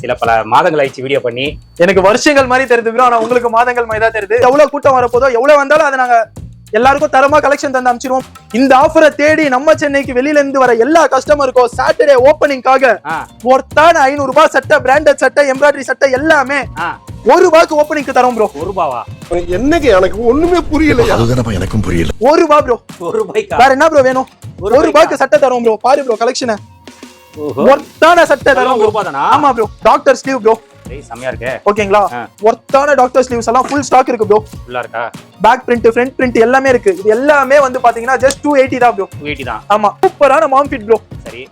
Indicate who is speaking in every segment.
Speaker 1: சில பல மாதங்கள் ஆயிடுச்சு வீடியோ பண்ணி.
Speaker 2: எனக்கு வருஷங்கள் மாதிரி தெரியுது ப்ரோ, ஆனா உங்களுக்கு மாதங்கள் மாதிரி தான் தெரியுது. எவ்வளவு கூட்டம் வரப்போதோ எவ்வளவு வந்தாலும் அதை நாங்க எல்லாருக்கும் தரமா கலெக்ஷன் தந்து அனுப்பிச்சிருவோம். இந்த ஆஃபரை தேடி நம்ம சென்னைக்கு வெளியில இருந்து வர எல்லா கஸ்டமருக்கும் சாட்டர்டே ஓப்பனிங்காக ஒருத்தான 500 ரூபாய் சட்டை, பிராண்டட் சட்டை, எம்ப்ராய்டரி சட்டை எல்லாமே ₹1 ஓப்பனிங்க்கு தரோம் ப்ரோ.
Speaker 1: ₹1
Speaker 3: என்னங்க எனக்கு ஒண்ணுமே புரியல. அதுதானப்பா எனக்கும் புரியல.
Speaker 2: ₹1 ப்ரோ. ₹1 வேற என்ன ப்ரோ வேணும்? ₹1 சட்டை தரோம் ப்ரோ. பாரு ப்ரோ கலெக்ஷன். ஒருத்தான சட்டை தரோம்.
Speaker 1: ₹1 தானா?
Speaker 2: ஆமா ப்ரோ. Doctor sleeve bro.
Speaker 1: செமையா இருக்கு.
Speaker 2: ஓகேங்களா? ஒருத்தான டாக்டர் ஸ்லீவ்ஸ் எல்லாம் ஃபுல் ஸ்டாக் இருக்கு ப்ரோ.
Speaker 1: ஃபுல்லா இருக்கா?
Speaker 2: பேக் பிரிண்ட், ஃப்ரண்ட் பிரிண்ட் எல்லாமே இருக்கு. இது எல்லாமே வந்து பாத்தீங்கன்னா ஜஸ்ட் 280 தான் ப்ரோ.
Speaker 1: 280 தான்.
Speaker 2: ஆமா, சூப்பரான மாம் ஃபிட் ப்ரோ.
Speaker 1: சரி.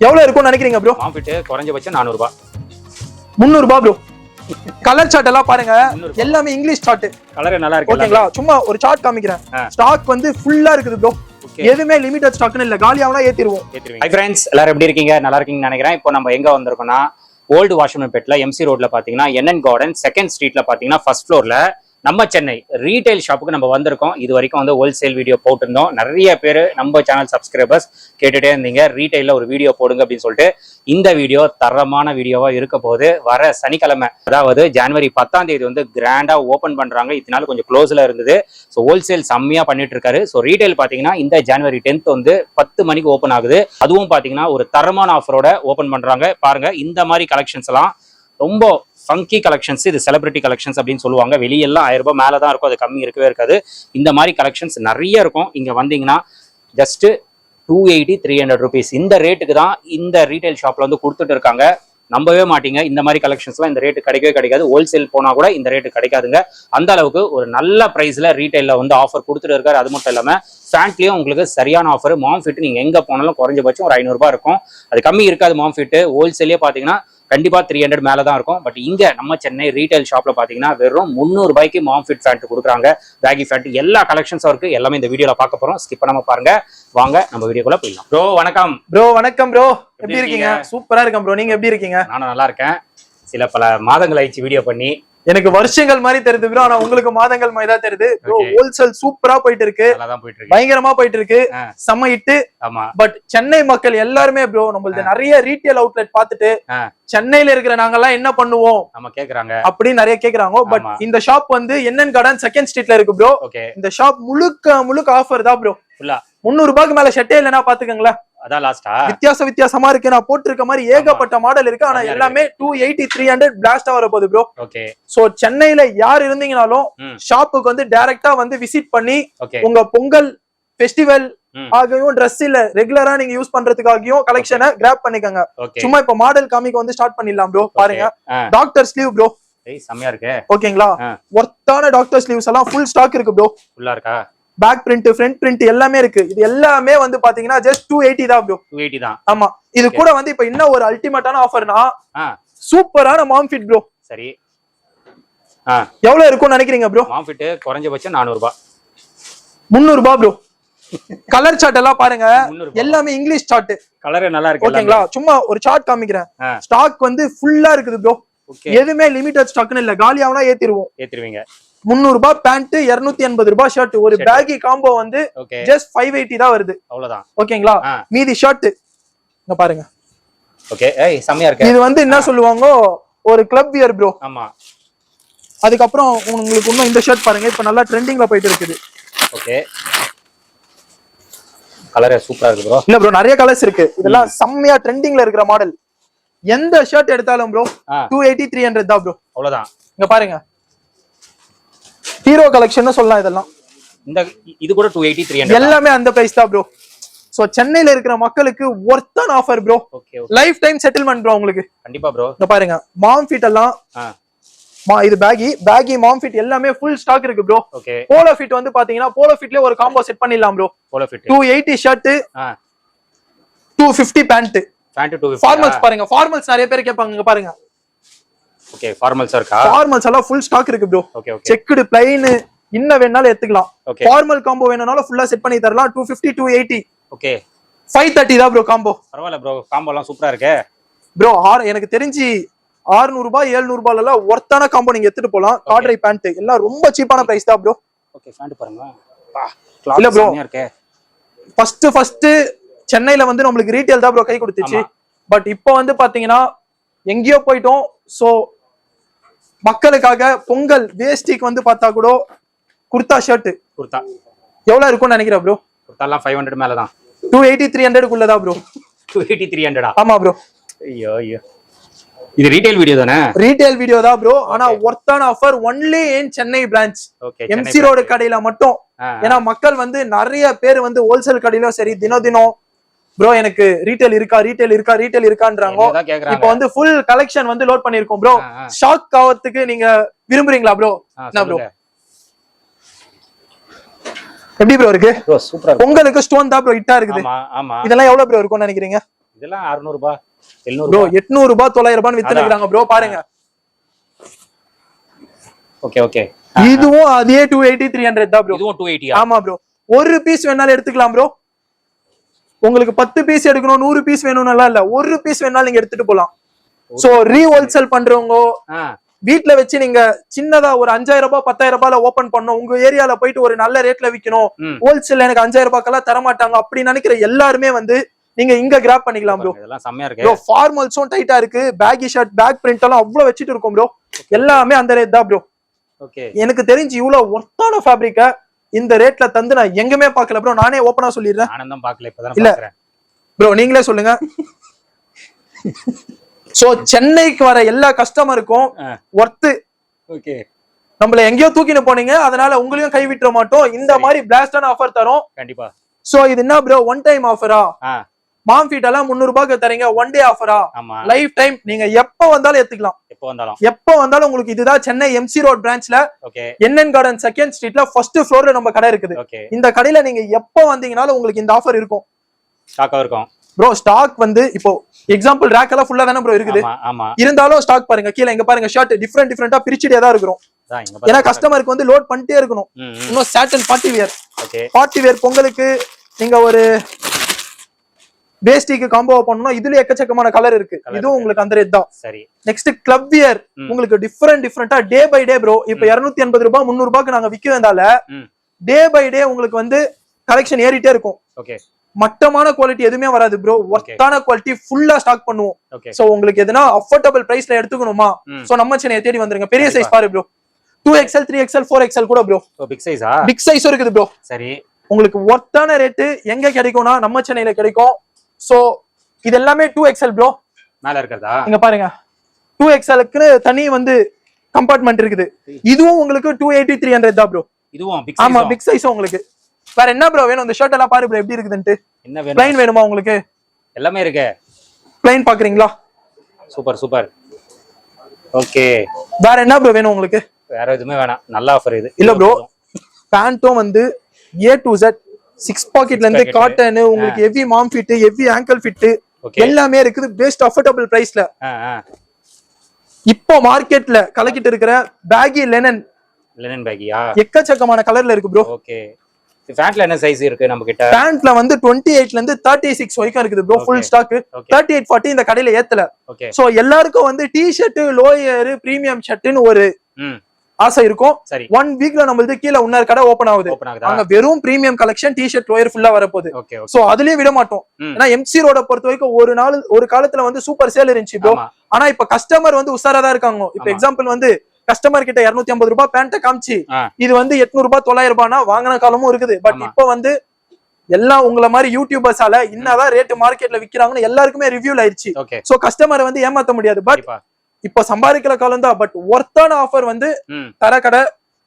Speaker 2: எவ்வளவு இருக்கும்னு நினைக்கிறீங்க ப்ரோ?
Speaker 1: மாம் ஃபிட் குறைஞ்சபட்சம் ₹400.
Speaker 2: ₹300 ப்ரோ. கலர் சார்ட் எல்லாம் பாருங்க, எல்லாமே இங்கிலீஷ் சார்ட்.
Speaker 1: கலர் நல்லா இருக்கு.
Speaker 2: ஓகேங்களா? சும்மா ஒரு சார்ட் காமிக்கிறேன். ஸ்டாக் வந்து ஃபுல்லா இருக்குது ப்ரோ. எதுமே லிமிட்டட் ஸ்டாக்னு இல்ல, காலியாவனா ஏத்திடுவோம்.
Speaker 1: ஹை ஃப்ரெண்ட்ஸ், எல்லாரும் எப்படி இருக்கீங்க? நல்லா இருக்கீங்கன்னு நினைக்கிறேன். இப்போ நம்ம எங்க வந்திருக்கோம்னா ஓல்டு வாஷர்மேன்பேட்ல எம்சி ரோட்ல பாத்தீங்கன்னா என்என் கார்டன் செகண்ட் ஸ்ட்ரீட்ல பாத்தீங்கன்னா ஃபர்ஸ்ட் ஃப்ளோர்ல நம்ம சென்னை ரீட்டைல் ஷாப்புக்கு நம்ம வந்திருக்கோம். இது வரைக்கும் வந்து ஹோல்சேல் வீடியோ போட்டிருந்தோம். நிறைய பேர் நம்ம சேனல் சப்ஸ்கிரைபர்ஸ் கேட்டுட்டே இருந்தீங்க, ரீட்டைல்ல ஒரு வீடியோ போடுங்க அப்படின்னு சொல்லிட்டு. இந்த வீடியோ தரமான வீடியோவா இருக்க போது. வர சனிக்கிழமை, அதாவது ஜனவரி 10ஆம் தேதி வந்து கிராண்டா ஓபன் பண்றாங்க. இதனால கொஞ்சம் க்ளோஸ்ல இருந்தது. ஸோ ஹோல்சேல் செம்மையா பண்ணிட்டு இருக்காரு. ஸோ ரீட்டைல் பாத்தீங்கன்னா இந்த ஜனவரி 10th வந்து 10 மணிக்கு ஓப்பன் ஆகுது. அதுவும் பாத்தீங்கன்னா ஒரு தரமான ஆஃபரோட ஓபன் பண்றாங்க. பாருங்க, இந்த மாதிரி கலெக்ஷன்ஸ் எல்லாம் ரொம்ப ஃபங்கி கலெக்ஷன்ஸ். இது செலிபிரிட்டி கலெக்ஷன்ஸ் அப்படின்னு சொல்லுவாங்க. வெளியெல்லாம் ₹1000 மேலே தான் இருக்கும், அது கம்மி இருக்கவே இருக்காது. இந்த மாதிரி கலெக்ஷன்ஸ் நிறைய இருக்கும். இங்கே வந்தீங்கன்னா ஜஸ்ட் 280, ₹300 இந்த ரேட்டுக்கு தான் இந்த ரீட்டைல் ஷாப்ல வந்து கொடுத்துட்டு இருக்காங்க. நம்பவே மாட்டீங்க, இந்த மாதிரி கலெக்ஷன்ஸ்லாம் இந்த ரேட்டு கிடைக்கவே கிடைக்காது. ஹோல்சேல் போனா கூட இந்த ரேட்டு கிடைக்காதுங்க. அந்த அளவுக்கு ஒரு நல்ல பிரைஸ்ல ரீட்டைல்ல வந்து ஆஃபர் கொடுத்துட்டு இருக்காரு. அது மட்டும் இல்லாம ஃபேண்ட்லயும் உங்களுக்கு சரியான ஆஃபர். மாம் ஃபிட் நீங்க எங்க போனாலும் குறைஞ்சபட்சம் ஒரு ₹500 இருக்கும், அது கம்மி இருக்காது. மாம் ஃபிட் ஹோல்சேலே பாத்தீங்கன்னா கண்டிப்பா 300 மேல தான் இருக்கும். பட் இங்க நம்ம சென்னை ரீட்டைல் ஷாப்ல பாத்தீங்கன்னா வெறும் ₹300 மாம் ஃபிட் ஃபேண்ட் கொடுக்குறாங்க. பேகி ஃபேண்ட் எல்லா கலெக்ஷன்ஸும் இருக்கு. எல்லாமே இந்த வீடியோல பார்க்க போறோம். ஸ்கிப் பண்ணாம பாருங்க. வாங்க நம்ம வீடியோக்குள்ள போயிடலாம். ப்ரோ வணக்கம்.
Speaker 2: ப்ரோ வணக்கம் ப்ரோ. எப்படி இருக்கீங்க? சூப்பரா இருக்கேன் ப்ரோ. நீங்க எப்படி இருக்கீங்க?
Speaker 1: நானும் நல்லா இருக்கேன். சில பல மாதங்கள் ஆயிடுச்சு வீடியோ பண்ணி.
Speaker 2: எனக்கு வருஷங்கள் மாதிரி தெரியுது ப்ரோ, ஆனா உங்களுக்கு மாதங்கள் மாதிரி தான் தெரியுது ப்ரோ. ஹோல்சேல் சூப்பரா போயிட்டு இருக்கு, பயங்கரமா போயிட்டு இருக்கு, செம்ம ஹிட். பட் சென்னை மக்கள் எல்லாருமே ப்ரோ நம்மளுக்கு நிறைய ரீட்டைல் அவுட்லெட் பார்த்துட்டு சென்னையில இருக்கிற நாங்கெல்லாம் என்ன பண்ணுவோம் கேக்குறாங்க அப்படின்னு நிறைய கேக்குறாங்க. பட் இந்த ஷாப் வந்து என்என் கார்டன் செகண்ட் ஸ்ட்ரீட்ல இருக்கு ப்ரோ. இந்த ஷாப் முழுக்க ஆஃபர் தான் ப்ரோ. ₹300 மேல ஷர்ட்டே இல்லைன்னா பாத்துக்கங்களேன்.
Speaker 1: அதான் லாஸ்டா
Speaker 2: வித்தியாசமா இருக்கு. நான் போட்டிருக்க மாதிரி ஏகப்பட்ட மாடல் இருக்கு, ஆனா எல்லாமே 280, 300 பிளாஸ்டா வர போகுது ப்ரோ. சோ சென்னையில யார் இருந்தீங்கனாலும் ஷாப்புக்கு வந்து டைரக்டா வந்து விசிட் பண்ணி உங்க பொங்கல் ஃபெஸ்டிவல் ஆகவும் ட்ரெஸ் இல்ல ரெகுலரா நீங்க யூஸ் பண்றதுக்காகவும் கலெக்ஷனை கிராப் பண்ணிக்கோங்க. சும்மா இப்ப மாடல் காமிக்க வந்து ஸ்டார்ட் பண்ணிடலாம் ப்ரோ. பாருங்க, டாக்டர் ஸ்லீவ் ப்ரோ.
Speaker 1: செமையா இருக்கு.
Speaker 2: ஓகேங்களா? ஒர்த்தான டாக்டர் ஸ்லீவ்ஸ் எல்லாம் ஃபுல் ஸ்டாக் இருக்கு ப்ரோ. ஃபுல்லா இருக்கா? பேக் பிரிண்ட், ஃப்ரண்ட் பிரிண்ட் எல்லாமே இருக்கு. இது எல்லாமே வந்து பாத்தீங்கன்னா ஜஸ்ட் 280 தான் ப்ரோ.
Speaker 1: 280 தான்.
Speaker 2: ஆமா, இது கூட வந்து இப்ப இன்னும் ஒரு அல்டிமேட்டான ஆஃபர்னா சூப்பரான மாம் ஃபிட் ப்ரோ.
Speaker 1: சரி,
Speaker 2: எவ்வளவு இருக்கும்னு நினைக்கிறீங்க ப்ரோ?
Speaker 1: மாம் ஃபிட் குறைஞ்சபட்சம் ₹400.
Speaker 2: ₹300 ப்ரோ. கலர் சார்ட் எல்லாம் பாருங்க, எல்லாமே இங்கிலீஷ் சார்ட்.
Speaker 1: கலர் நல்லா இருக்கு.
Speaker 2: ஓகேங்களா? சும்மா ஒரு சார்ட் காமிக்கிறேன். ஸ்டாக் வந்து ஃபுல்லா இருக்குது ப்ரோ. எதுமே லிமிட்டட் ஸ்டாக்னு இல்ல, காலியாவனா ஏத்திடுவீங்க. ₹300 பேண்ட், ₹280 ஷர்ட். ஒரு பேகி காம்போ வந்து ஜஸ்ட் 580 தான் வருது. அவ்வளவுதான். ஓகேங்களா? மீதி ஷர்ட் இங்க பாருங்க.
Speaker 1: ஓகே, செமையா இருக்கு.
Speaker 2: இது வந்து என்ன சொல்லுவாங்க, ஒரு கிளப் வியர் ப்ரோ.
Speaker 1: ஆமா.
Speaker 2: அதுக்கப்புறம் உங்களுக்கு இன்னும் இந்த ஷர்ட் பாருங்க, இப்ப நல்லா ட்ரெண்டிங்ல போயிட்டு இருக்குது.
Speaker 1: ஓகே, கலர் சூப்பரா இருக்கு ப்ரோ.
Speaker 2: இல்ல ப்ரோ, நிறைய கலர்ஸ் இருக்கு. இதெல்லாம் செம்மையா ட்ரெண்டிங்ல இருக்கிற மாடல். எந்த ஷர்ட் எடுத்தாலும் ப்ரோ 280, 300 தான் ப்ரோ. அவ்வளவுதான். இங்க பாருங்க, ஹீரோ கலெக்ஷன் சொல்லலாம். இதெல்லாம்
Speaker 1: இது கூட 280, 300
Speaker 2: எல்லாமே அந்த பிரைஸ் தான் ப்ரோ. சோ சென்னையில இருக்கிற மக்களுக்கு ஒர்த்தான offer bro. Lifetime settlement bro உங்களுக்கு. கண்டிப்பா ப்ரோ. இங்க பாருங்க, மாம் ஃபிட் எல்லாம் இது பேகி மாம் ஃபிட் எல்லாமே ஃபுல் ஸ்டாக் இருக்கு ப்ரோ. போலோ ஃபிட் வந்து பாத்தீங்கன்னா போலோ ஃபிட்லயே ஒரு காம்போ செட் பண்ணிடலாம் bro. Polo fit 280 shirt, 250 pant. 250 formals பாருங்க. ஃபார்மல்ஸ் நிறைய பேர் கேட்பாங்க. இங்க பாருங்க.
Speaker 1: ஓகே, ஃபார்மல்ஸ் இருக்கா?
Speaker 2: ஃபார்மல்ஸ் எல்லாம் ஃபுல் ஸ்டாக் இருக்கு ப்ரோ. செக்குடு, பிளைன், இன்ன வேணாலும் எடுத்துக்கலாம். ஃபார்மல் காம்போ வேணும்னாலும் ஃபுல்லா செட் பண்ணி தரலாம். 250, 280. ஓகே, 530 தான் ப்ரோ காம்போ. பரவாயில்ல ப்ரோ, காம்போ எல்லாம் சூப்பரா இருக்கு ப்ரோ. எனக்கு தெரிஞ்சு ₹600, ₹700 எல்லாம் ஒர்த்தான காம்போ நீங்க எடுத்துட்டு போலாம். காட்ரை பேண்ட் எல்லாம் ரொம்ப சீப்பான பிரைஸ் தான் ப்ரோ. ஓகே, பேண்ட் பாருங்க. இல்ல ப்ரோ, ஃபர்ஸ்ட் சென்னையில வந்து நம்மளுக்கு ரீட்டைல் தான் ப்ரோ கை கொடுத்துச்சு. பட் இப்போ வந்து பாத்தீங்கன்னா எங்கேயோ போயிட்டோம். சோ மக்களுக்காக பொங்கல் வேஷ்டிக்கு வந்து பார்த்தா கூட குர்தா ஷர்ட்
Speaker 1: குர்தா
Speaker 2: எவ்வளவு இருக்கும்னு நினைக்கிறேன் ப்ரோ?
Speaker 1: குர்தாலாம் 500 மேலதான்.
Speaker 2: 280 300 ப்ரோ.
Speaker 1: 280 300
Speaker 2: ஆமா ப்ரோ.
Speaker 1: ஐயோ ஐயோ, இது ரீட்டைல் வீடியோ தானே?
Speaker 2: ரீட்டைல் வீடியோ தான் ப்ரோ. ஆனா ஒர்த்தான offer only in Chennai branch, MC road கடையில மட்டும். ஏன்னா மக்கள் வந்து நிறைய பேர் வந்து ஹோல்சேல் கடையிலும் சரி தினம் ப்ரோ எனக்கு ரீட்டைல் இருக்கான்றாங்க. இப்போ வந்து ஃபுல் கலெக்ஷன் வந்து லோட் பண்ணிருக்கோம் ப்ரோ. ஷாக் ஆவறதுக்கு நீங்க விரும்புறீங்களா ப்ரோ? என்ன ப்ரோ எப்படி ப்ரோ இருக்கு?
Speaker 1: சூப்பரா.
Speaker 2: பொங்கலுக்கு ஸ்டோன் தான் ப்ரோ ஹிட்டா இருக்குது. இதெல்லாம் எவ்வளவு ப்ரோ இருக்கும்னு நினைக்கிறீங்க?
Speaker 1: இதெல்லாம் 600 ரூபாய் 700
Speaker 2: ப்ரோ 800 ரூபாய் 900 ரூபாய் வித்துறாங்க ப்ரோ. பாருங்க.
Speaker 1: ஓகே ஓகே,
Speaker 2: இதுவும் அதே 280 300 தான் ப்ரோ.
Speaker 1: இதுவும் 280.
Speaker 2: ஆமா ப்ரோ. ஒரு பீஸ் வேணாலும் எடுத்துக்கலாம் ப்ரோ. உங்களுக்கு 10 பீஸ் எடுக்கணும் 100 பீஸ் வேணும்னால இல்ல, ஒரு பீஸ் வேணாலும் நீங்க எடுத்துட்டு போலாம். சோ ரீ ஹோல்சேல் பண்றவங்க வீட்ல வச்சு நீங்க சின்னதா ஒரு 5000 ரூபாய் 10000 ரூபாய்ல ஓபன் பண்ணணும், உங்க ஏரியால போயிட்டு ஒரு நல்ல ரேட்ல விக்கணும், ஹோல்சேல் எனக்கு 5000 ரூபாய்க்கெல்லாம் தர மாட்டாங்க அப்படி நினைக்கிற எல்லாருமே வந்து நீங்க இங்க கிராப் பண்ணிக்கலாம் ப்ரோ.
Speaker 1: இதெல்லாம் செமையா இருக்கு
Speaker 2: ப்ரோ. ஃபார்மல்ஸும் டைட்டா இருக்கு, பேகி ஷர்ட் பேக் பிரிண்ட் எல்லாம் அவ்வளவு வச்சிட்டு இருக்கோம் ப்ரோ. எல்லாமே அந்த ரேட் தான் ப்ரோ.
Speaker 1: ஓகே,
Speaker 2: எனக்கு தெரிஞ்சு இவ்வளவு ஒர்த்தான ஃபேப்ரிக்க இந்த ரேட்ல தந்து நான் எங்கமே பார்க்கல ப்ரோ. நானே ஓபனா சொல்லிடுறேன்.
Speaker 1: ஆனந்தம் பார்க்கல, இப்பதான் பார்க்கறேன்
Speaker 2: ப்ரோ. நீங்களே சொல்லுங்க. சோ சென்னைக்கு வர எல்லா கஸ்டமருக்கும் ஒர்த்து.
Speaker 1: ஓகே,
Speaker 2: நம்மள எங்கேயோ தூக்கிட்டு போனீங்க, அதனால உங்களையும் கை விட்டுற மாட்டோம். இந்த மாதிரி பிளாஸ்டான ஆஃபர் தரோம்
Speaker 1: கண்டிப்பா.
Speaker 2: சோ இது என்ன ப்ரோ, ஒன் டைம் ஆஃபரா? மாம் ஃபீட் எல்லாம் 300 ரூபாய்க்கு தரீங்க, ஒன் டே ஆஃபரா? லைஃப் டைம் நீங்க எப்ப வந்தாலும் எடுத்துக்கலாம். எப்ப வந்தாலும் உங்களுக்கு இதுதான் சென்னை எம்சி ரோட் பிரான்ச்ல என்என் கார்டன் செகண்ட் ஸ்ட்ரீட்ல ஃபர்ஸ்ட் ஃப்ளோர்ல நம்ம கடை இருக்குது. இந்த கடையில நீங்க எப்ப வந்தீங்கனாலும் உங்களுக்கு இந்த ஆஃபர் இருக்கும். ப்ரோ ஸ்டாக் வந்து இப்போ எக்ஸாம்பிள் ரேக் எல்லாம் ஃபுல்லா தானே ப்ரோ இருக்குது. இருந்தாலும் ஸ்டாக் பாருங்க, கீழே இங்க பாருங்க ஷர்ட் டிஃபரெண்டா பிரிச்சுட்டே தான் இருக்கிறோம். ஏன்னா கஸ்டமருக்கு வந்து லோட் பண்ணிட்டே இருக்கணும். இன்னும் சாட்டன் பார்ட்டி வேர் பொங்கலுக்கு நீங்க ஒரு வேஷ்டிக்கு காம்போ பண்ணனும். இதுல எக்கச்சக்கமான கலர் இருக்கு. இதுவும் உங்களுக்கு அந்த ரேட் தான். சரி, நெக்ஸ்ட் கிளப் வியர் உங்களுக்கு டிஃபரெண்டா டே பை டே ப்ரோ. இப்போ 280 ரூபாய் 300 ரூபாய்க்கு நாங்க விக்க வந்தால டே பை டே உங்களுக்கு வந்து கலெக்ஷன் ஏறிட்டே இருக்கும். ஓகே, மட்டமான குவாலிட்டி எதுவுமே வராது ப்ரோ. ஒர்த்தான குவாலிட்டி ஃபுல்லா ஸ்டாக் பண்ணுவோம். சோ உங்களுக்கு எதுனா அஃபோர்டபிள் பிரைஸ்ல எடுத்துக்கணுமா, சோ நம்ம சென்னையை தேடி வந்துருங்க. பெரிய சைஸ் பாரு ப்ரோ, 2XL 3XL 4XL கூட ப்ரோ. பிக் சைஸ் இருக்குது ப்ரோ. சரி, உங்களுக்கு ஒர்த்தான ரேட் எங்க கிடைக்கும்னா நம்ம சென்னையில கிடைக்கும். சோ இது எல்லாமே 2XL ப்ரோ. மேல இருக்கதா இங்க பாருங்க, 2XL-க்கு தனி வந்து கம்பார்ட்மெண்ட் இருக்குது. இதுவும் உங்களுக்கு 280 300 தான் ப்ரோ. இதுவும் பிக் சைஸ். ஆமா, பிக் சைஸ். உங்களுக்கு வேற என்ன ப்ரோ வேணும்? இந்த ஷர்ட் எல்லாம் பாரு ப்ரோ எப்படி இருக்குதுன்னு. என்ன வேணும்? ப்ளைன் வேணுமா உங்களுக்கு? எல்லாமே இருக்கு. ப்ளைன் பாக்குறீங்களா? சூப்பர். ஓகே, வேற என்ன ப்ரோ வேணும் உங்களுக்கு? வேற எதுவுமே வேணாம், நல்ல ஆஃபர் இது. இல்ல ப்ரோ, பேண்ட்டும் வந்து A to Z 6 பாக்கெட்ல இருந்து காட்டன், உங்களுக்கு ஹெவி மாம் ஃபிட், ஹெவி ஆங்கிள் ஃபிட் எல்லாமே இருக்குது. பெஸ்ட் அஃபோர்டபிள் பிரைஸ்ல. இப்போ மார்க்கெட்ல கலக்கிட்டு இருக்கிற பேகி லெனன் பேகியா எக்கச்சக்கமான கலர்ல இருக்கு ப்ரோ. ஓகே, பேண்ட்ல என்ன சைஸ் இருக்கு நம்ம கிட்ட? பேண்ட்ல வந்து 28ல இருந்து 36 வரைக்கும் இருக்குது ப்ரோ. Full stock. 38 40 இந்த கடையில ஏத்தல. சோ எல்லாருக்கும் வந்து டி-ஷர்ட் லோயர் பிரீமியம் ஷர்ட்னு ஒரு ஆசை இருக்கும். 1 வீக்ல நம்மளுக்கு கீழே இன்னொரு கடை ஓபன் ஆகுது. அங்க வெறும் பிரீமியம் கலெக்ஷன் டி-ஷர்ட் லோயர் ஃபுல்லா வரப்போகுது. சோ அதுலயும் விட மாட்டோம். ஏன்னா எம்சி ரோட பொறுத்த வரைக்கும் ஒரு காலத்துல வந்து சூப்பர் சேல் இருந்துச்சு ப்ரோ. ஆனா இப்ப கஸ்டமர் வந்து உஷாரா தான் இருக்காங்க. இப்ப எக்ஸாம்பிள் வந்து கஸ்டமர் கிட்ட 250 ரூபாய் பேண்ட காமிச்சு இது வந்து 800 ரூபாய் 900 ரூபாய்னா வாங்கின காலமும் இருக்குது. பட் இப்ப வந்து எல்லாம் உங்கள மாதிரி யூடியூபர்ஸால என்னதான் ரேட் மார்க்கெட்ல விக்கிறாங்கன்னு எல்லாருக்குமே ரிவ்யூல ஆயிடுச்சு. சோ கஸ்டமர் வந்து ஏமாத்த முடியாது. பட் இப்ப சம்பாதிக்கிற காலம் தான். பட் ஒர்த்தான ஆஃபர் வந்து தர கடை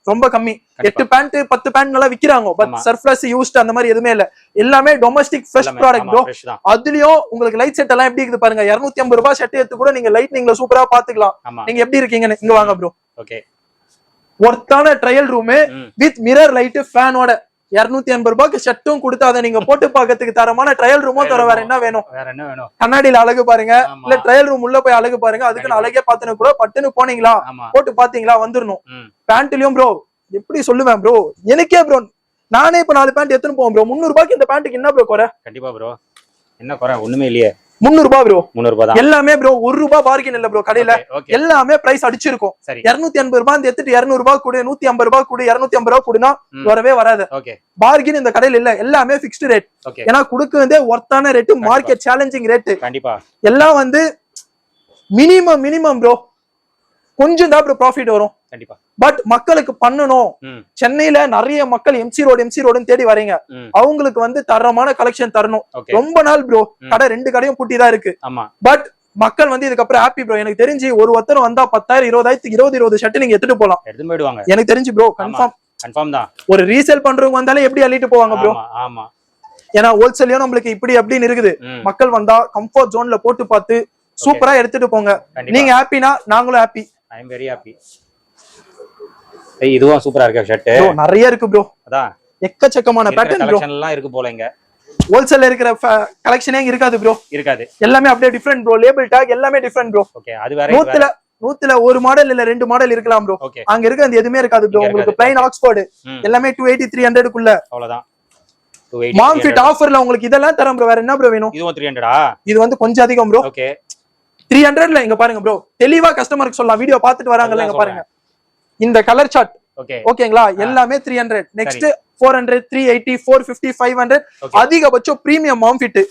Speaker 2: ரொம்ப கம்மி. 8 பேண்ட் 10 பேண்ட் எல்லாம் விக்கிறாங்க. பட் சர்ப்ளஸ் யூஸ்ட் அந்த மாதிரி எதுவுமே இல்ல. எல்லாமே டொமஸ்டிக் ஃப்ரெஷ் ப்ராடக்ட் ப்ரோ. அதுலயும் உங்களுக்கு லைட் செட் எல்லாம் எப்படி இருக்குது பாருங்க. 250 ரூபாய் செட் எடுத்து கூட நீங்க லைட்னிங்ல சூப்பரா பாத்துக்கலாம். நீங்க எப்படி இருக்கீங்கன்னு இங்க வாங்க ப்ரோ. ஓகே, ஒர்த்தான trial room with mirror light ஃபேனோட 280 ரூபாய்க்கு ஷர்ட்டும் கொடுத்து அதை நீங்க போட்டு பாக்கிறதுக்கு தரமான ட்ரையல் ரூமும் தர. வேற என்ன வேணும்? கண்ணாடியில அழகு பாருங்க, இல்ல ட்ரையல் ரூம் உள்ள போய் அழகு பாருங்க. அதுக்கு அழகே பாத்துன்னு கூட பட்டுன்னு போனீங்களா போட்டு பாத்தீங்களா வந்துடணும். பேண்ட்லயும் ப்ரோ எப்படி சொல்லுவேன் ப்ரோ, எனக்கே ப்ரோ நானே இப்ப 4 பேண்ட் எடுத்துன்னு போவோம் ப்ரோ. 300 ரூபாய்க்கு இந்த பேண்ட்டுக்கு என்ன ப்ரோ குறை? கண்டிப்பா ப்ரோ, என்ன குறை? ஒண்ணுமே இல்லையே. 300 ரூபாய் ப்ரோ. 300 ரூபாய் தான் எல்லாமே ப்ரோ. 1 ரூபாய் பார்கின் இல்ல ப்ரோ. கடையில எல்லாமே பிரைஸ் அடிச்சிருக்கும். 280 ரூபாய் எடுத்துட்டு 200 ரூபாய் கூட 150 ரூபாய் கூட 250 ரூபாய் கூடனா வரவே வராது. பார்கின் இந்த கடையில இல்ல. எல்லாமே பிக்ஸ்டு ரேட். ஏன்னா குடுக்குறதே ஒர்த்தான ரேட், மார்க்கெட் சேலஞ்சிங் ரேட். கண்டிப்பா எல்லாம் வந்து மினிமம் ப்ரோ கொஞ்சம் தான் ப்ரோ ப்ராஃபிட் வரும்.
Speaker 1: கண்டிப்பா.
Speaker 2: பட் மக்களுக்கு பண்ணணும். சென்னையில நிறைய மக்கள் எம்சி ரோடுன்னு தேடி வரீங்க. அவங்களுக்கு வந்து தரமான கலெக்ஷன் தரணும். ரொம்ப நாள் ப்ரோ கடை 2 கடையும் பூட்டி தான் இருக்கு. பட் மக்கள் வந்து இதுக்கப்புறம் ஹாப்பி ப்ரோ. எனக்கு தெரிஞ்சு ஒருத்தர் வந்தா 10,000 20,000 ஷர்ட் நீங்க எடுத்துட்டு போலாம். எனக்கு தெரிஞ்சு ப்ரோ கன்ஃபார்ம் தான். ஒரு ரீசேல் பண்றவங்க வந்தாலே எப்படி அள்ளிட்டு போவாங்க ப்ரோ. ஆமா. ஏன்னா ஹோல்சேலையும் நம்மளுக்கு இப்படி அப்படின்னு இருக்குது. மக்கள் வந்தா கம்ஃபர்ட் ஜோன்ல போட்டு பார்த்து சூப்பரா எடுத்துட்டு போங்க. நீங்க ஹாப்பினா நாங்களும் happy.
Speaker 1: I am very happy. இதுவும் சூப்பரா இருக்கு ஷர்ட்.
Speaker 2: நிறைய இருக்கு ப்ரோ. அதான் எக்கச்சக்கமான பேட்டர்ன் ப்ரோ.
Speaker 1: கலெக்ஷன் எல்லாம் இருக்கு போல இங்க.
Speaker 2: ஹோல்சேல்ல இருக்கிற கலெக்ஷனே இருக்காது ப்ரோ. இருக்காது. எல்லாமே அப்படியே டிஃபரெண்ட் ப்ரோ. லேபிள் டாக் எல்லாமே டிஃபரெண்ட் ப்ரோ. ஓகே. அது வேற 100ல ஒரு மாடல் இல்ல 2 மாடல் இருக்கலாம் ப்ரோ. அங்க இருக்க அந்த எதுவுமே இருக்காது ப்ரோ. உங்களுக்கு பிளைன் ஆக்ஸ்போர்ட் எல்லாமே 280 300 குள்ள. அவ்வளவுதான். மாம் ஃபிட் ஆஃபர்ல உங்களுக்கு இதெல்லாம் தரம் ப்ரோ. வேற என்ன ப்ரோ வேணும்? இதுவும் 300ஆ? இது வந்து கொஞ்சம் அதிகம் ப்ரோ. ஓகே. 300ல இங்க பாருங்க ப்ரோ. தெளிவா கஸ்டமருக்கு சொல்லலாம். வீடியோ பார்த்துட்டு வராங்கல இங்க பாருங்க. இந்த கலர் சார்ட் ஓகேங்களா? எல்லாமே 300. நெக்ஸ்ட் 400 380 450 500 அதிகபட்சம் பிரீமியம் மாம் ஃபிட்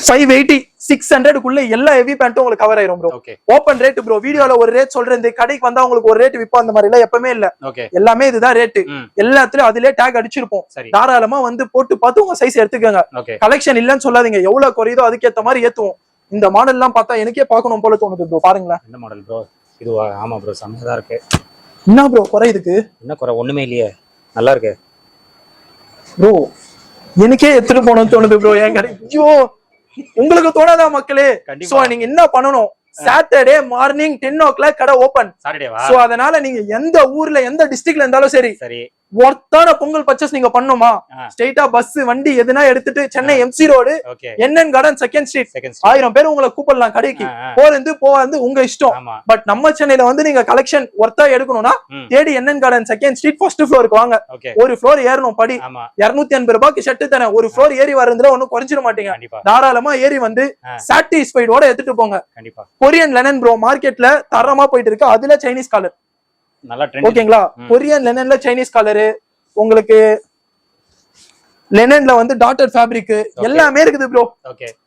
Speaker 2: 580 600 குள்ள எல்லா ஹெவி பேண்ட்டும் உங்களுக்கு கவர் ஆயிரும் ப்ரோ. Open rate bro. வீடியோல ஒரு ரேட் சொல்றேன். கடைக்கு வந்தா உங்களுக்கு ஒரு ரேட் விப்போம். அந்த மாதிரி எல்லாம் எப்பவுமே இல்ல. எல்லாமே இதுதான் ரேட். எல்லாத்துலயும் அதிலே டாக் அடிச்சிருப்போம். தாராளமா வந்து போட்டு பார்த்து உங்க சைஸ் எடுத்துக்கோங்க. கலெக்ஷன் இல்லன்னு சொல்லாதீங்க. எவ்வளவு குறையுதோ அதுக்கேத்த மாதிரி ஏத்துவோம். இந்த மாடல் எல்லாம் பார்த்தா எனக்கே பார்க்கணும் போல தோணுது ப்ரோ. பாருங்களேன். என்ன மாடல் ப்ரோ இது? ஆமா ப்ரோ செமையா இருக்கு. என்ன ப்ரோ குறை இதுக்கு? என்ன குறை? ஒண்ணுமே இல்லையே. நல்லா இருக்கு ப்ரோ. எனக்கே எடுத்துட்டு போகணும்னு தோணுது ப்ரோ. என் கடை ஐயோ உங்களுக்கு தோணாதா மக்களே? சோ நீங்க என்ன பண்ணணும்? சாட்டர்டே மார்னிங் 10 o'clock கடை ஓபன். சோ அதனால நீங்க எந்த ஊர்ல எந்த டிஸ்ட்ரிக்ட்ல இருந்தாலும் சரி ஒர்த்தான பொங்கல் பர்ச்சேஸ் நீங்க பண்ணுமா ஸ்ட்ரைட்டா பஸ் வண்டி எதுனா எடுத்துட்டு Chennai MC road NN garden second street 1000 பேர் உங்களை கூப்பிடலாம் கடைக்கு. போறது உங்க இஷ்டம். பட் நம்ம சென்னையில வந்து நீங்க கலெக்ஷன் ஒர்த்தா எடுக்கணும்னா தேடி NN garden second street first ஃப்ளோருக்கு வாங்க. ஒரு ஃப்ளோர் ஏறணும். படி 250 ரூபாய்க்கு ஷர்ட் தானே. ஒரு ஃப்ளோர் ஏறி வரதுல ஒன்னும் குறைஞ்சிட மாட்டீங்க. தாராளமா ஏறி வந்து சாட்டிஸ்ஃபைடோட எடுத்துட்டு போங்க. கொரியன் லெனன் ப்ரோ மார்க்கெட்ல தரமா போயிட்டு இருக்கு. அதுல சைனீஸ் காலர் ஓகேங்களா? கொரியன் லெனன்ல சைனீஸ் காலரு உங்களுக்கு லெனன்ல வந்து டாட்டர் ஃபேப்ரிக் எல்லாமே இருக்குது ப்ரோ.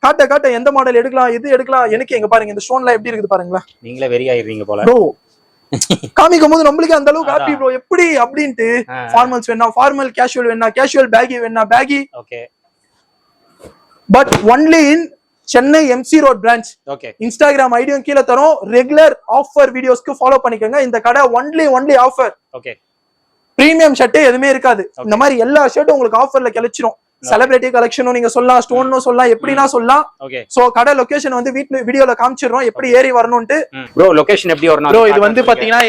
Speaker 2: காட்ட எந்த மாடல் எடுக்கலாம் எது எடுக்கலாம். எனக்கு எங்க பாருங்க இந்த ஸ்டோன்ல எப்படி இருக்குது பாருங்களா. நீங்களே வெரி ஆயிடுறீங்க போல ப்ரோ. காமிக்கும் போது நம்மளுக்கு அந்த அளவுக்கு ஹாப்பி ப்ரோ. எப்படி அப்படின்ட்டு ஃபார்மல்ஸ் வேணா ஃபார்மல், கேஷுவல் வேணா கேஷுவல், பேகி வேணா baggy. Okay. But only in Chennai MC road branch. Instagram ஐடியும் கீழே தரோம். ரெகுலர் ஆஃபர் வீடியோஸ்க்கு ஃபாலோ பண்ணிக்கோங்க. இந்த கடை ஒன்லி ஆஃபர். பிரீமியம் ஷர்ட் எதுவுமே இருக்காது. இந்த மாதிரி எல்லா ஷர்ட்டும் உங்களுக்கு ஆஃபர்ல கிடைச்சிரும். செலிபிரிட்டி கலெக்ஷனும் நீங்க சொல்லலாம், ஸ்டோன்னும் சொல்லலாம், எப்படினா சொல்லலாம். சோ கடை லொகேஷன் வந்து வீடியோல காமிச்சிடுறோம் எப்படி ஏறி வரணும்ட்டு. ப்ரோ லொகேஷன் எப்படி வரணும் ப்ரோ? இது வந்து பாத்தீங்கன்னா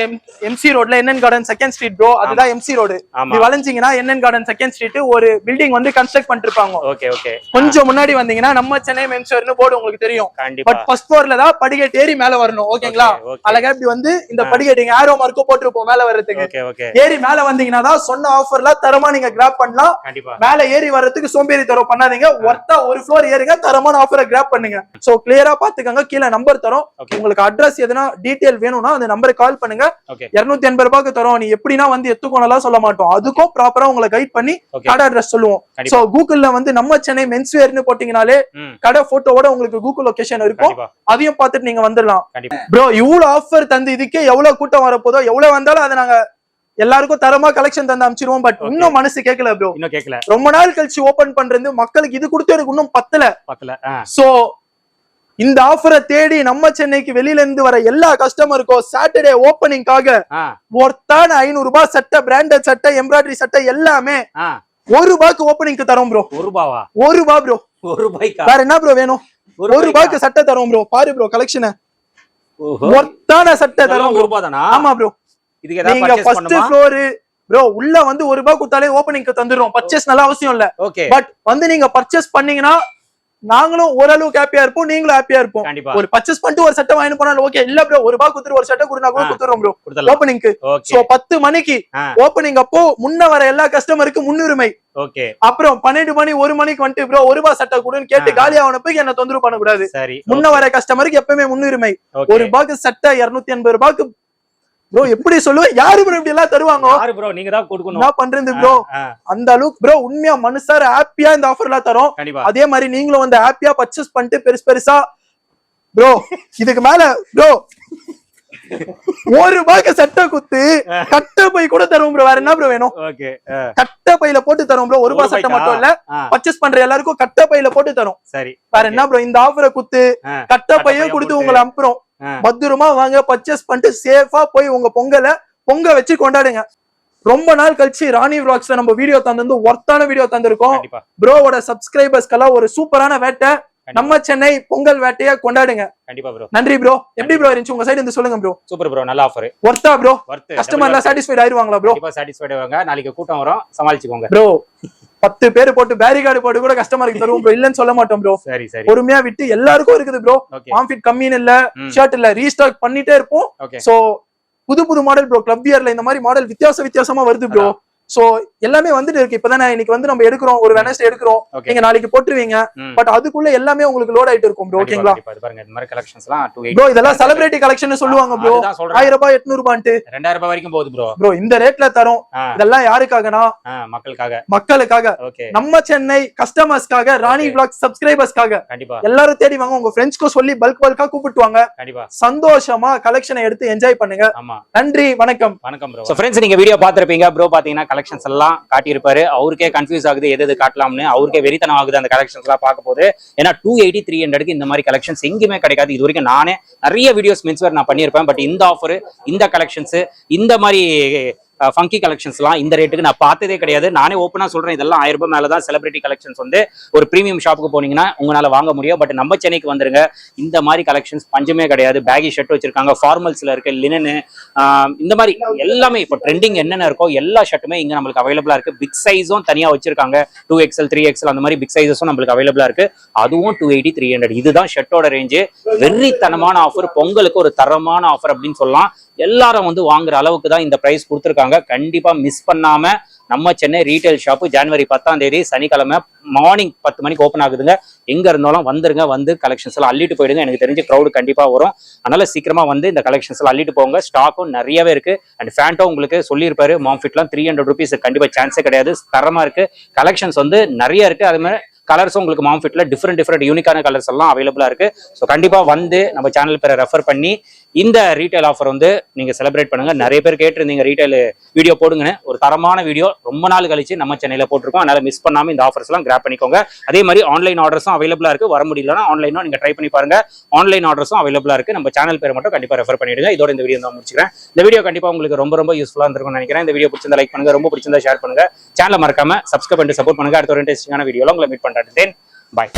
Speaker 2: எம்சி ரோட்ல NN garden second street bro. அதுதான் எம்சி ரோடு. நீ வளைஞ்சீங்கன்னா என்என் கார்டன் செகண்ட் ஸ்ட்ரீட் ஒரு பில்டிங் வந்து கன்ஸ்ட்ரக்ட் பண்ணிட்டு இருப்பாங்க. கொஞ்சம் முன்னாடி வந்தீங்கன்னா நம்ம சென்னை மென்ஸ்வேர்னு போர்டு உங்களுக்கு தெரியும். பட் ஃபர்ஸ்ட் ஃப்ளோர்ல தான் படிக்கட்டு ஏறி மேல வரணும். ஓகேங்களா? அழகா இப்படி வந்து இந்த படிக்கட்டு ஆரோ மார்க்கோ போட்டுருப்போம் மேல வர்றதுக்கு. ஏறி மேல வந்தீங்கன்னா தான் சொன்ன ஆஃபர்ல தரமா நீங்க கிராப் பண்ணலாம். மேல ஏறி வர்றதுக்கு சோம்பேறி தரம் பண்ணாதீங்க. ஒர்த்தா ஒரு ஃப்ளோர் ஏறுங்க. தரமான ஆஃபரை கிராப் பண்ணுங்க. சோ கிளியரா பாத்துக்கங்க. கீழ நம்பர் தரோம். உங்களுக்கு அட்ரஸ் எதுனா டீடைல் வேணும்னா அந்த நம்பருக்கு கால் பண்ணுங்க. 280 ரூபாய்க்கு தரோம். நீ எப்படினா வந்து எத்துக்கோனலாம் சொல்ல மாட்டோம். அதுக்கும் ப்ராப்பரா உங்களை கைட் பண்ணி கடை அட்ரஸ் சொல்லுவோம். சோ கூகுள்ல வந்து நம்ம சென்னை மென்ஸ்வேர்னு போட்டீங்கனாலே கடை போட்டோவோட உங்களுக்கு கூகுள் லொகேஷன் இருக்கும். அதையும் பார்த்துட்டு நீங்க வந்துடலாம். ப்ரோ இவ்வளவு ஆஃபர் தந்து இதுக்கே எவ்வளவு கூட்டம் வரப்போதோ எவ்வளவு வந்தாலும் அதை நாங்க எல்லாருக்கும் தரமா கலெக்ஷன் தந்து அமைச்சிருவோம். பட் இன்னும் மனசு கேட்கல ப்ரோ. இன்னும் கேட்கல. ரொம்ப நாள் கழிச்சு ஓபன் பண்றது மக்களுக்கு இது கொடுத்து எனக்கு இன்னும் பத்தல. சோ இந்த ஆஃபரை தேடி நம்ம சென்னைக்கு வெளியில இருந்து வர எல்லா கஸ்டமருக்கும் சாட்டர்டே ஓபனிங்காக ஒர்த்தான 500 ரூபாய் சட்டை, பிராண்டட் சட்டை, எம்ப்ராய்டரி சட்டை எல்லாமே 1 ரூபாய்க்கு ஓபனிங்க்கு தரோம் ப்ரோ. 1 ரூபாவா? 1 ரூபாய் ப்ரோ. 1 ரூபாய்க்கு வேற என்ன ப்ரோ வேணும்? 1 ரூபாய்க்கு சட்டை தரோம் ப்ரோ. பாரு ப்ரோ கலெக்ஷன் ஒர்த்தான சட்டை தரோம். 1 ரூபாய் தானா? ஆமா ப்ரோ. நீங்க ஃபர்ஸ்ட் ஃப்ளோர் ப்ரோ உள்ள வந்து 1 ரூபாய் கொடுத்தாலே ஓபனிங்க்கு தந்துறோம். பர்ச்சேஸ் நல்லா அவசியம் இல்ல. பட் வந்து நீங்க பர்ச்சேஸ் பண்ணீங்கன்னா நாங்களும் ஓரளவுக்கு ஹாப்பியா இருப்போம், நீங்களும் ஹாப்பியா இருப்போம். ஒரு பர்ச்சேஸ் பண்ணிட்டு ஒரு சட்டை வாங்கி போனாலும் ஓகே. இல்ல ப்ரோ 1 ரூபாய் கொடுத்துட்டு ஒரு சட்டை கொடுனா கூட கொடுத்துறோம் ப்ரோ ஓபனிங்க்கு. சோ 10 மணிக்கு ஓபனிங் அப்போ முன்ன வர எல்லா கஸ்டமருக்கு முன்னுரிமை. ஓகே. அப்புறம் 12 மணி 1 மணிக்கு வந்துட்டு ப்ரோ 1 ரூபாய் சட்டை கொடுன்னு கேட்டு காலி ஆனப்ப என்ன தொந்தரவு பண்ண கூடாது. முன்ன வர கஸ்டமருக்கு எப்பவுமே முன்னுரிமை. 1 ரூபாய்க்கு சட்டை 280 ரூபாய்க்கு ப்ரோ எப்படி சொல்லுவேன், யாரு ப்ரோ இப்படி எல்லாம் தருவாங்க?
Speaker 1: யாரு ப்ரோ, நீங்க தான் கொடுக்கணும்.
Speaker 2: என்ன பண்றது ப்ரோ? அந்த அளவுக்கு ப்ரோ உண்மையா மனசார ஹாப்பியா இந்த ஆஃபர் எல்லாம் தரோம். அதே மாதிரி நீங்களும் வந்து ஹாப்பியா பர்ச்சேஸ் பண்ணிட்டு பெருசா ப்ரோ இதுக்கு மேல ப்ரோ ₹1 சட்டை குத்து கட்ட பை கூட தருவோம் ப்ரோ. வேற என்ன ப்ரோ வேணும்? கட்ட பையில போட்டு தரோம் ப்ரோ. ₹1 சட்டை மட்டும் இல்ல, பர்ச்சேஸ் பண்ற எல்லாருக்கும் கட்ட பையில போட்டு தரோம். சரி, வேற என்ன ப்ரோ? இந்த ஆஃபரை குத்து கட்ட பையும் கொடுத்து உங்களை அனுப்புறோம். பத்திரமா வாங்க, பர்ச்சேஸ் பண்ணிட்டு சேஃபா போய் உங்க பொங்க வச்சு கொண்டாடுங்க. ரொம்ப நாள் கழிச்சு ராணி விளாக்ஸ்ல நம்ம வீடியோ தந்து ஒர்த்தான வீடியோ தந்திருக்கோம். ப்ரோவோட சப்ஸ்கிரைபர்ஸ்க்கெல்லாம் ஒரு சூப்பரான வேட்டை, நம்ம சென்னை பொங்கல் வேட்டையா கொண்டாடுங்க. கண்டிப்பா ப்ரோ. நன்றி ப்ரோ. எப்படி ப்ரோ இருந்துச்சு உங்க சைடு இருந்து சொல்லுங்க ப்ரோ. சூப்பர் ப்ரோ, நல்ல ஆஃபர். வர்த்தா ப்ரோ? கஸ்டமர் எல்லாம் சாட்டிஸ்ஃபைட் ஆயிருவாங்களா ப்ரோ? கண்டிப்பா சாட்டிஸ்ஃபைட் ஆவாங்க. நாளைக்கு கூட்டம் வரும், சமாளிச்சுக்கோங்க ப்ரோ. 10 பேர் போட்டு பேரிகார்டு போட்டு கூட கஸ்டமருக்கு தருவோம் ப்ரோ, இல்லன்னு சொல்ல மாட்டோம் ப்ரோ. சரி சரி, பொறுமையா விட்டு எல்லாருக்கும் இருக்குது ப்ரோ. காம்ஃபிட் கம்மின்னு இல்ல, ஷர்ட் இல்ல, ரீஸ்டாக் பண்ணிட்டே இருப்போம். சோ புது மாடல் ப்ரோ, கிளப் இயர்ல இந்த மாதிரி மாடல் வித்தியாசமா வருது ப்ரோ. சோ எல்லாமே வந்துட்டு இருக்கு. இப்பதான் இன்னைக்கு வந்து நம்ம எடுக்கிறோம், ஒரு வெனஸ்டே எடுக்கிறோம், நீங்க நாளைக்கு போட்டுருவீங்க. பட் அதுக்குள்ள எல்லாமே உங்களுக்கு லோட் ஆயிட்டு இருக்கும் ப்ரோ. ஓகேங்களா? பாருங்க இந்த மாதிரி கலெக்ஷன்ஸ்லாம் ப்ரோ, இதெல்லாம் செலிபிரிட்டி கலெக்ஷன் சொல்லுவாங்க ப்ரோ. 1000 ரூபாய் 800 ரூபாய்ட்டு 2000 ரூபாய் வரைக்கும் போகுது ப்ரோ. ப்ரோ இந்த ரேட்ல தரோம். இதெல்லாம் யாருக்காகனா? மக்களுக்காக. நம்ம சென்னை கஸ்டமர்ஸ்க்காக, ராணி விளாக்ஸ் சப்ஸ்கிரைபர்ஸ்க்காக. எல்லாரும் தேடி வாங்க, உங்க ஃப்ரெண்ட்ஸ்க்கு சொல்லி பல்கா கூப்பிட்டு வாங்க. சந்தோஷமா கலெக்ஷனை எடுத்து என்ஜாய் பண்ணுங்க. நன்றி, வணக்கம். வணக்கம் ப்ரோ. சோ ஃப்ரெண்ட்ஸ், நீங்க வீடியோ பாத்திருப்பீங்க. ப்ரோ பாத்தீங்கன்னா கலெக்ஷன்ஸ் எல்லாம் காட்டியிருப்பாரு. அவருக்கே கன்ஃபியூஸ் ஆகுது எது காட்டலாம்னு, அவருக்கே வெறித்தனம் ஆகுது அந்த கலெக்ஷன்ஸ் எல்லாம் பார்க்க போது. ஏன்னா 280 300க்கு இந்த மாதிரி கலெக்ஷன்ஸ் எங்கேயுமே கிடைக்காது. இது வரைக்கும் நானே நிறைய வீடியோஸ் மென்ஸ்வேர் நான் பண்ணியிருப்பேன். பட் இந்த ஆஃபர், இந்த கலெக்ஷன்ஸ், இந்த மாதிரி ஃபங்கி கலெக்ஷன்ஸ்லாம் இந்த ரேட்டுக்கு நான் பார்த்ததே கிடையாது. நானே ஓப்பனா சொல்றேன், இதெல்லாம் 1000 ரூபாய் மேலதான் செலிபிரிட்டி கலெக்ஷன்ஸ் வந்து ஒரு பிரீமியம் ஷாப்புக்கு போனீங்கன்னா உங்களால வாங்க முடியும். பட் நம்ம சென்னைக்கு வந்துருங்க, இந்த மாதிரி கலெக்ஷன்ஸ் பஞ்சமே கிடையாது. பேகி ஷர்ட் வச்சிருக்காங்க, ஃபார்மல்ஸ்ல இருக்கு, லினனு, இந்த மாதிரி எல்லாமே இப்போ ட்ரெண்டிங் என்னென்ன இருக்கோ எல்லா ஷர்ட்டுமே இங்க நம்மளுக்கு அவைலபிளா இருக்கு. பிக் சைஸும் தனியா வச்சிருக்காங்க, 2XL 3XL அந்த மாதிரி பிக் சைஸஸும் நம்மளுக்கு அவைலபிளா இருக்கு. அதுவும் 280 300. இதுதான் ஷர்ட்டோட ரேஞ்சு. வெறித்தனமான ஆஃபர், பொங்கலுக்கு ஒரு தரமான ஆஃபர் அப்படின்னு சொல்லலாம். எல்லாரும் வந்து வாங்குற அளவுக்கு தான் இந்த பிரைஸ் கொடுத்துருக்காங்க. கண்டிப்பா மிஸ் பண்ணாம நம்ம சென்னை ரீட்டைல் ஷாப் ஜனவரி 10ஆம் தேதி சனிக்கிழமை மார்னிங் 10 மணிக்கு ஓப்பன் ஆகுதுங்க. எங்க இருந்தாலும் வந்துருங்க, வந்து கலெக்ஷன்ஸ் எல்லாம் அள்ளிட்டு போயிடுங்க. எனக்கு தெரிஞ்ச க்ரௌடு கண்டிப்பா வரும். அதனால சீக்கிரமா வந்து இந்த கலெக்ஷன்ஸ் எல்லாம் அள்ளிட்டு போங்க. ஸ்டாக்கும் நிறையவே இருக்கு. அண்ட் ஃபேண்டோ உங்களுக்கு சொல்லியிருப்பாரு, மாம்ஃபிட்லாம் 300 ருபீஸ் கண்டிப்பா சான்ஸே கிடையாது. தரமா இருக்கு, கலெக்ஷன்ஸ் வந்து நிறைய இருக்கு. அது மாதிரி கலர்ஸும் உங்களுக்கு மாம்ஃபிட்ல டிஃப்ரெண்ட் யூனிக்கான கலர்ஸ் எல்லாம் அவைலபிளா இருக்கு. ஸோ கண்டிப்பா வந்து நம்ம சேனல் பேரை ரெஃபர் பண்ணி இந்த ரீட்டைல் ஆஃபர் வந்து நீங்க செலிப்ரேட் பண்ணுங்க. நிறைய பேர் கேட்டிருந்தீங்க ரீட்டைல் வீடியோ போடுங்கன்னு. ஒரு தரமான வீடியோ ரொம்ப நாள் கழிச்சு நம்ம சென்னையில போட்டிருக்கோம். அதனால மிஸ் பண்ணாம இந்த ஆஃபர்ஸ் எல்லாம் கிராப் பண்ணிக்கோங்க. அதே மாதிரி ஆன்லைன் ஆர்டர்ஸும் அவைலபிளா இருக்கு. வர முடியலன்னா ஆன்லைனும் நீங்க ட்ரை பண்ணி பாருங்க. ஆன்லைன் ஆர்டர்ஸும் அவைலபிளா இருக்கு. நம்ம சேனல் பேரை மட்டும் கண்டிப்பா ரெஃபர் பண்ணிடுங்க. இதோட இந்த வீடியோ தான் முடிச்சுக்கிறேன். இந்த வீடியோ கண்டிப்பா உங்களுக்கு ரொம்ப யூஸ்ஃபுல்லா இருந்திருக்கும்னு நினைக்கிறேன். இந்த வீடியோ பிடிச்சிருந்தா லைக் பண்ணுங்க, ரொம்ப பிடிச்சிருந்தா ஷேர் பண்ணுங்க. சேனலை மறக்காம சப்ஸ்கிரைப் பண்ணிட்டு சப்போர்ட் பண்ணுங்க. அடுத்த ஒரு இன்ட்ரெஸ்டிங்கான வீடியோல உங்களை மீட் பண்றேன். Bye.